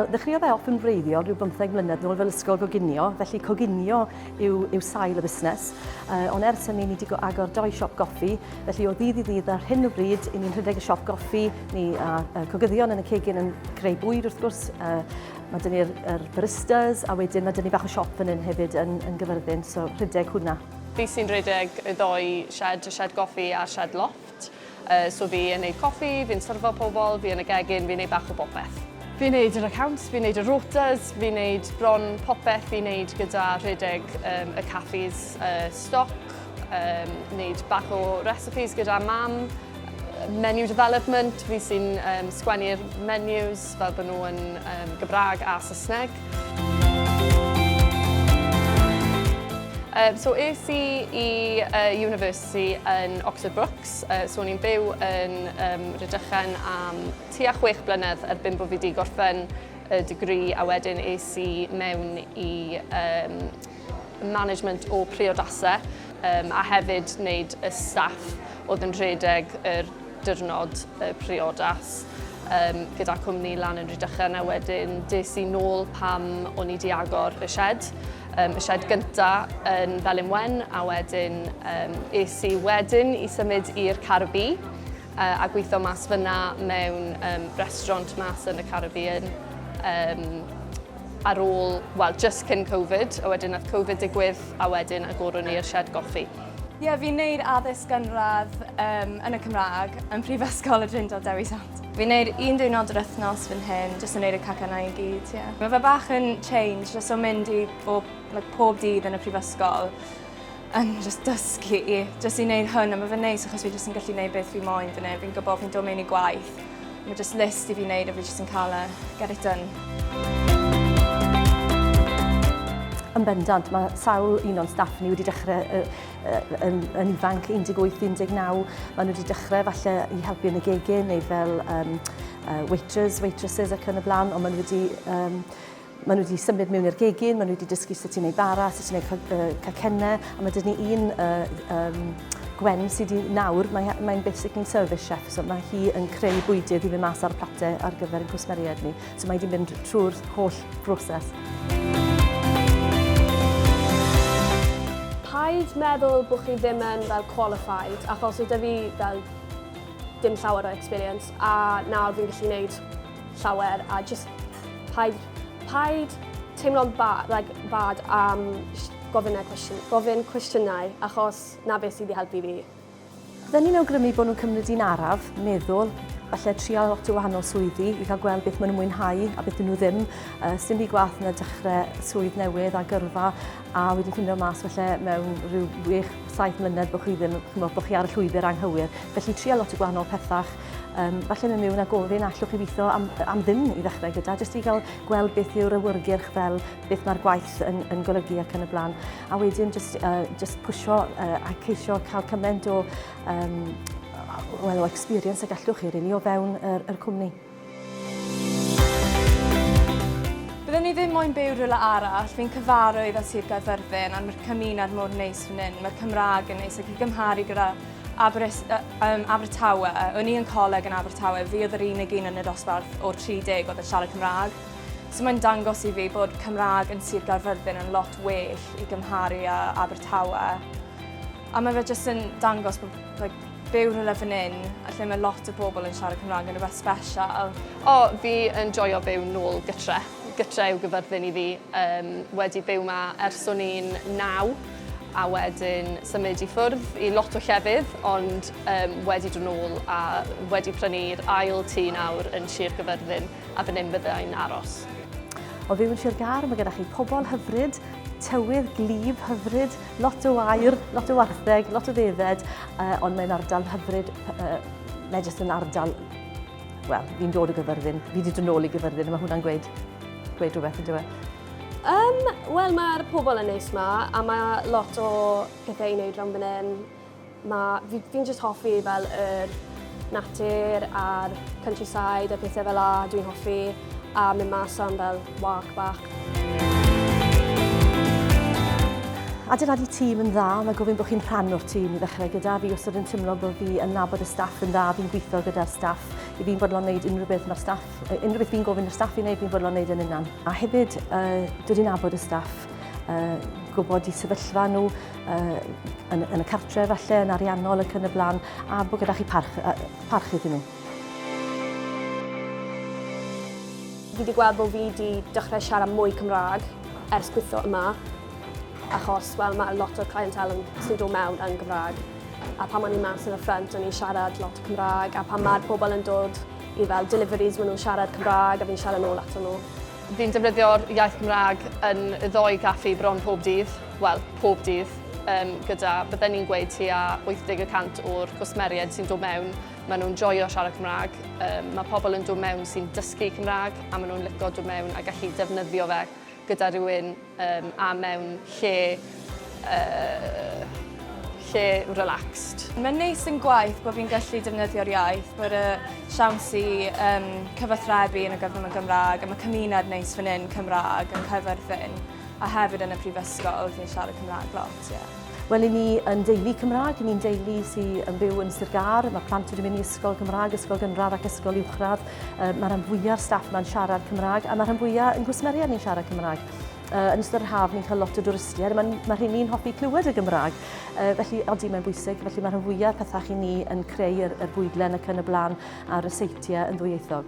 Wel, ddechreuodd off yn wreiddiol rhyw 15 mlynedd nôl fel ysgol goginio, felly coginio yw sail y busnes. Ond ers hynny ni wedi agor 2 siop goffi, felly o ddydd i ddydd ar hyn o bryd, i ni'n rhedeg y siop goffi, ni cogyddion yn y cegin yn creu bwyd wrth gwrs. Mae dyn ni'r baristas, a wedyn mae dyn ni bach o siop fan hyn hefyd yn Gyfyrddin, so rhedeg hwnna. Fi sy'n rhedeg y 2 sied, y Sied Goffi a Sied Loft. So fi yn gwneud coffi, fi'n syrfo pobl, fi yn y gegin, fi'n gwneud bach o bopeth. Fi'n gwneud yr accounts, fi'n gwneud y rotas, fi'n gwneud bron popeth, fi'n gwneud gyda rhedeg y caffis stoc, wneud bach o recipes gyda mam, menu development, fi sy'n sgwennu'r menus fel bod nhw yn Gymraeg a Saesneg. So es I university yn Oxford Brookes, so ni'n byw yn Rhydychen am tua 6 blynedd erbyn bod fi wedi gorffen y degree, a wedyn es I mewn I management o priodasau a hefyd wneud y staff oedd yn rhedeg yr diwrnod priodas gyda cwmni lan yn Rhydychen, a wedyn des I nôl pam o'n I wedi agor y sied. Y sied gyntaf yn Felynwen, a wedyn es I wedyn I symud i'r Caribee a gweithio mas fyna mewn restaurant mas yn y Caribbean ar ôl, wel, just cyn Covid, a wedyn nath Covid digwydd, a wedyn agorwn ni'r Sied Goffi. Ie, fi'n gwneud addysg gynradd yn y Cymraeg yn Prifysgol y Drindod Dewi Sant. Fi'n gwneud 1 diwrnod yr wythnos fan hyn, jyst yn gwneud y cacennau I gyd. Yeah. Mae fe bach yn change, jyst o mynd I pob dydd yn y Prifysgol yn jyst dysgu I, jyst I wneud hwn, a mae fe'n neis achos fi jyst yn gallu gwneud beth fi moyn fan hyn. Fi'n gwybod fi'n dod mewn I gwaith. Mae jyst list I fi wneud a fi jyst yn cael get it done. Yn bendant, mae sawl un o'n staff ni wedi dechrau yn ifanc 18-19. Maen nhw wedi dechrau falle I helpu yn y gegin neu fel waitresses ac yn y blaen, ond maen nhw wedi symud mewn i'r gegin, maen nhw wedi dysgu sut I wneud bara, sut I wneud cacennau, a mae dyn ni un Gwen sydd nawr, mae'n basically service chef, so mae hi yn creu bwydydd I fynd mas ar platau ar gyfer ein cwsmeriaid ni. So mae wedi mynd trwy'r holl broses. Paid meddwl bod chi ddim yn fel qualified, achos oedd fi fel dim llawer o experience, a nawr fi'n gallu gwneud llawer, a just paid teimlo'n bad am gofyn cwestiynau, achos na beth sydd wedi helpu fi. Byddwn ni'n awgrymu bod nhw'n cymryd un araf, meddwl, falle trial lot o wahanol swyddi I cael gweld beth maen nhw'n mwynhau a beth nhw ddim. Sdim byd gwaeth na dechrau swydd newydd a gyrfa, a wedi ffindio mas falle mewn rhyw 6-7 mlynedd bod chi ddim, bod chi ar y llwybr anghywir. Felly trial lot o gwahanol pethach. Falle mewn mewn a gofyn allwch chi weithio am ddim I ddechrau gyda, jyst I gael gweld beth yw'r awyrgyrch fel beth mae'r gwaith yn golygu ac yn y blaen. A wedyn just pwysio a ceisio cael cymaint o experience a gallwch chi rili o fewn yr cwmni. Byddwn ni ddim moyn byw rhywle arall, fi'n cyfarwydd â Sied Goffi, ond mae'r cymuned mor neis fan hyn, mae'r Cymraeg yn neis ac I gymharu gyda Abertawe. O'n I yn coleg yn Abertawe, fi oedd yr unig un yn y dosbarth o'r 30 oedd yn siarad Cymraeg. So mae'n dangos I fi bod Cymraeg yn Sied Goffi yn lot well I gymharu â Abertawe. A mae fe jyst yn dangos bod byw rhywle fan hyn, a lle mae lot o bobl yn siarad Cymraeg yn rhywbeth special. Fi yn joio byw nôl gytre. Gytre yw Gyfyrddin I fi. Wedi byw ma ers o'n i'n 9, a wedyn symud I ffwrdd I lot o llefydd, ond wedi dod nôl a wedi prynu'r ail tŷ nawr yn Sir Gyfyrddin, a fan hyn byddai'n aros. O fyw yn Sir Gar, mae gyda chi pobl hyfryd, tywydd, glif, hyfryd, lot o air, lot o wartheg, lot o ddefed, ond mae'n ardal hyfryd, mae jyst yn ardal, wel, fi'n dod o Gyfyrddin, fi wedi dod nôl I Gyfyrddin, a mae hwnna'n gweud rhywbeth yn dweud. Wel, mae'r pobl yn neis ma, a mae lot o pethau I wneud rhan fan hyn. Fi'n just hoffi fel yr natur a'r countryside a pethau fel dwi'n hoffi, a mynd mas am fel walk bach. Adeiladu tîm yn dda, mae gofyn bod chi'n rhan o'r tîm i ddechrau gyda fi. Os ydyn teimlo bod fi yn nabod y staff yn dda, fi'n gweithio gyda'r staff. I fi'n bodlon wneud unrhyw beth fi'n gofyn y staff i wneud, fi'n bodlon wneud yn unan. A hefyd, dod i nabod y staff, gwybod i sefyllfa nhw yn y cartre falle, yn ariannol ac yn y blaen, a bod gyda chi parch iddyn nhw. Fi wedi gweld bod fi wedi dechrau siarad mwy Cymraeg ers gweithio yma, achos mae lot o clientele sy'n dod mewn yn Gymraeg. A pan o'n i mas yn y ffrant, o'n i'n siarad lot o Cymraeg, a pan mae'r pobl yn dod i fel deliveries, maen nhw'n siarad Cymraeg, a fi'n siarad nôl ato nhw. Fi'n defnyddio'r iaith Cymraeg yn y ddoi gaffi bron pob dydd, wel, pob dydd, gyda bydden ni'n gweud tua 80% o'r cwsmeriaid sy'n dod mewn, maen nhw'n joio siarad Cymraeg. Mae pobl yn dod mewn sy'n dysgu Cymraeg, a maen nhw'n licio dod mewn a gallu defnyddio fe gyda rhywun a mewn lle relaxed. Mae'n neis yn gwaith bod fi'n gallu defnyddio'r iaith, bod y siawns i cyfathrebu yn y gyfrwng y Gymraeg, a mae cymuned neis fan hyn Cymraeg yn cyferthyn, a hefyd yn y prifysgol fi'n siarad Cymraeg lot, ie. Wel, i ni yn deulu Cymraeg, i ni'n deulu sy'n yn byw yn Sir Gar. Mae plant wedi mynd i ysgol Gymraeg, ysgol gynradd ac ysgol uwchradd. Mae'r rhan fwyaf staff yma'n siarad Cymraeg, a mae'r rhan fwyaf yn gwsmeriad ni'n siarad Cymraeg. Yn ystod yr haf ni'n cael lot o dwristiaid, mae rheini'n hoffi clywed y Gymraeg. Felly, odi mae'n bwysig, felly mae'r rhan fwyaf pethau chi ni yn creu yr bwydlen ac yn y blaen a'r y seitiau yn ddwyieithog.